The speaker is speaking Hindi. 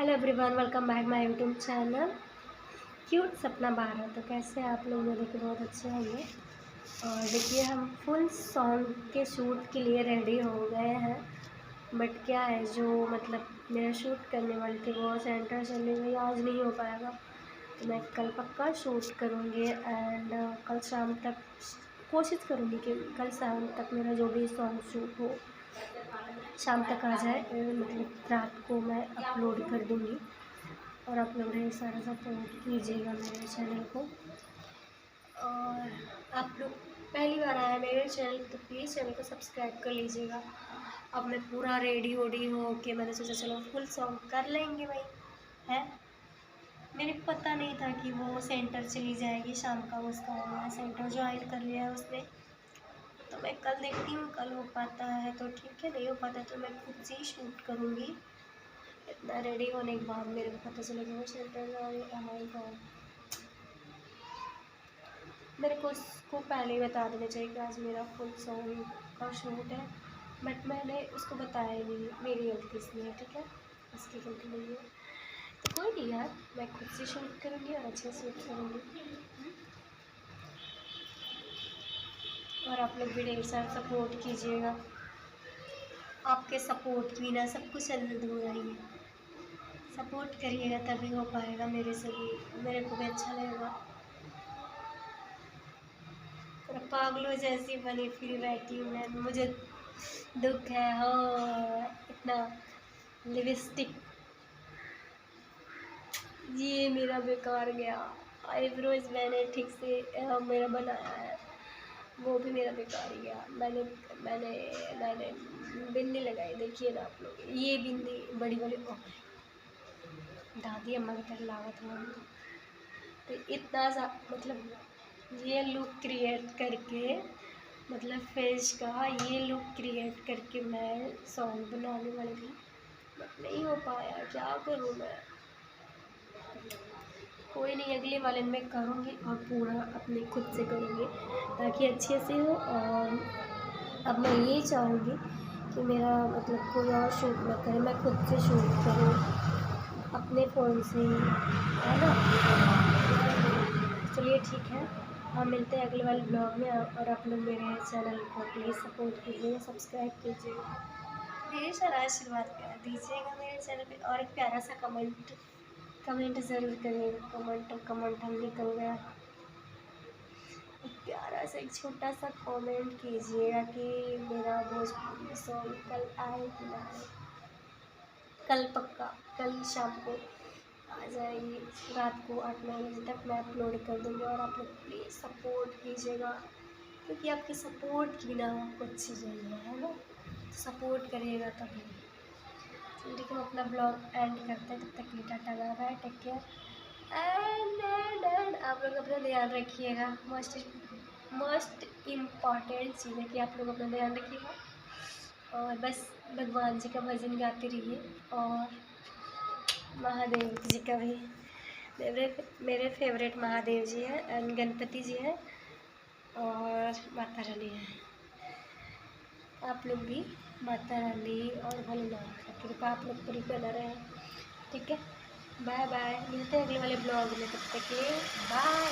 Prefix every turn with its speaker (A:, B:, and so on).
A: Hello everyone, welcome back my YouTube channel cute सपना 12। तो कैसे आप लोग? मेरे के बहुत अच्छे होंगे। और देखिए, हम फुल सॉन्ग के शूट के लिए रेडी हो गए हैं। बट क्या है, जो मतलब मेरा शूट करने वाली थी वो सेंटर चली गई, आज नहीं हो पाएगा। तो मैं कल पक्का शूट करूँगी एंड कल शाम तक कोशिश करूँगी कि कल शाम तक मेरा जो भी सॉन्ग शूट हो शाम तक आ जाए। मतलब रात को मैं अपलोड कर दूँगी और आप लोग ढेर सारा सपोर्ट कीजिएगा मेरे चैनल को। और आप लोग पहली बार आया मेरे चैनल तो प्लीज़ चैनल को सब्सक्राइब कर लीजिएगा। अब मैं पूरा रेडी वोडी हो के मैंने सोचा चलो फुल सॉन्ग कर लेंगे भाई, है। मेरे को पता नहीं था कि वो सेंटर चली जाएगी शाम का, उसका मैं सेंटर ज्वाइन कर लिया है उसने। तो मैं कल देखती हूँ, कल हो पाता है तो ठीक है, नहीं हो पाता तो मैं खुद से ही शूट करूँगी। इतना रेडी होने के बाद मेरे को पता चला कि वो सेंटर जा रही है। माय गॉड, मेरे को उसको पहले ही बता देना चाहिए कि आज मेरा फुल सॉन्ग का शूट है। बट मैंने उसको बताया ही नहीं, मेरी गलती इसमें है, ठीक है, उसकी गलती नहीं है। तो कोई नहीं यार, मैं खुद से शूट करूँगी और अच्छे से शूट करूँगी। और आप लोग भी ढेर सारा सपोर्ट कीजिएगा। आपके सपोर्ट की बिना सब कुछ अधूरा ही है। सपोर्ट करिएगा तभी हो पाएगा, मेरे से भी, मेरे को भी अच्छा लगेगा। और पागलों जैसी बनी फिर बैठी हूँ मैं, मुझे दुख है हो। इतना लिपस्टिक ये मेरा बेकार गया। आईब्रोज मैंने ठीक से मेरा बनाया है, वो भी मेरा बेकार ही गया। मैंने मैंने मैंने बिंदी लगाई, देखिए ना आप लोग, ये बिंदी बड़ी बड़ी दादी अम्मा की तरह लागत है। तो इतना सा मतलब ये लुक क्रिएट करके, मतलब फेस का ये लुक क्रिएट करके मैं सॉन्ग बनाने वाली थी, बट नहीं हो पाया। क्या करूँ मैं? कोई नहीं, अगले वाले में करूँगी और पूरा अपने खुद से करूँगी ताकि अच्छे से हो। और अब मैं ये चाहूँगी कि मेरा मतलब कोई और शूट ना करे, मैं खुद से शूट करूँ अपने फ़ोन से, है ना। चलिए ठीक है, हम मिलते हैं अगले वाले ब्लॉग में। और आप लोग मेरे चैनल को प्लीज़ सपोर्ट कीजिएगा, सब्सक्राइब कीजिएगा, ढेर सारा आशीर्वाद प्यार दीजिएगा मेरे चैनल पे। और एक प्यारा सा कमेंट ज़रूर करिएगा। कमेंट हम निकल गया। एक प्यारा सा एक छोटा सा कमेंट कीजिएगा कि मेरा भोजपुरी सॉन्ग कल आए कि ना आए। कल पक्का, कल शाम को आ जाएगी, रात को 8-9 बजे तक मैं अपलोड कर दूँगी। और आप लोग प्लीज़ सपोर्ट कीजिएगा, क्योंकि आपके सपोर्ट के बिना कुछ चीज़ नहीं है ना। सपोर्ट करिएगा तभी। ठीक है, हम अपना ब्लॉग एंड करते हैं, तब तक के लिए tata bye bye, take care and आप लोग अपना ध्यान रखिएगा। मोस्ट इम्पॉर्टेंट चीज़ है कि आप लोग अपना ध्यान रखिएगा और बस भगवान जी का भजन गाते रहिए। और महादेव जी का भी, मेरे फेवरेट महादेव जी हैं एंड गणपति जी हैं और माता रानी है। आप लोग भी माता रानी और भोलेनाथ की कृपा आप लोग पर ही बना रहे। ठीक है, बाय बाय, मिलते हैं अगले वाले ब्लॉग में, तब तक के लिए बाय।